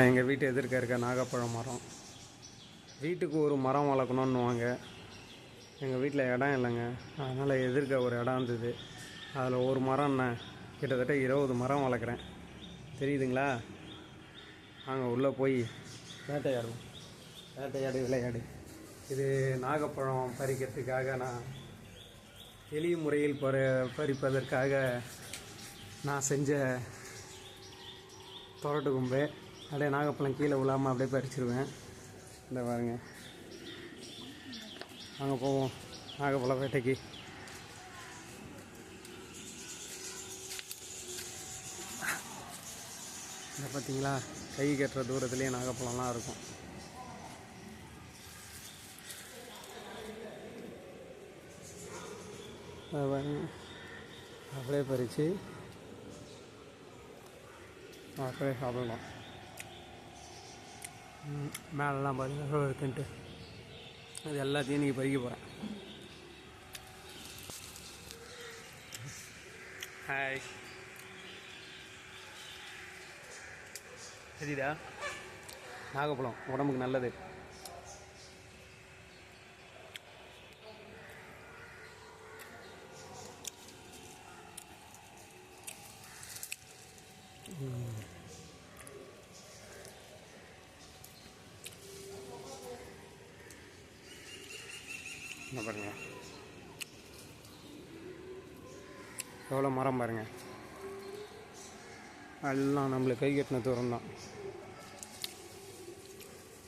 இதுதான் எங்கள் வீட்டு எதிர்க்க இருக்க நாகப்பழம் மரம். வீட்டுக்கு ஒரு மரம் வளர்க்கணுன்னுவாங்க. எங்கள் வீட்டில் இடம் இல்லைங்க, அதனால் எதிர்க்க ஒரு இடம் இருந்தது. அதில் ஒரு மரம் என்ன கிட்டத்தட்ட 20 மரம் வளர்க்குறேன். தெரியுதுங்களா? நாங்கள் உள்ளே போய் வேட்டையாடுவோம். வேட்டையாடு விளையாடு. இது நாகப்பழம் பறிக்கிறதுக்காக நான் எளிய முறையில் பறிப்பதற்காக நான் செஞ்ச தொரட்டு கும்பு. அப்படியே நாகப்பழம் கீழே விழாமல் அப்படியே பறிச்சிருவேன். இந்த பாருங்க, அங்கே போவோம் நாகப்பழம் வேட்டைக்கு. இதை பார்த்தீங்களா, கை கட்டுற தூரத்துலேயே நாகப்பழம்லாம் இருக்கும். அப்படியே பறித்து அப்படியே சாப்பிடலாம். மேலெலாம் பார்த்தீங்கன்னா இருக்குன்ட்டு அது எல்லாத்தையும் இன்றைக்கி பறிக்க போகிறேன். ஹாய், சரிடா. நாகப்பழம் உடம்புக்கு நல்லது. என்ன பாருங்க, எவ்வளோ மரம் பாருங்கள். எல்லாம் நம்மளுக்கு கை கட்டின தூரம் தான்.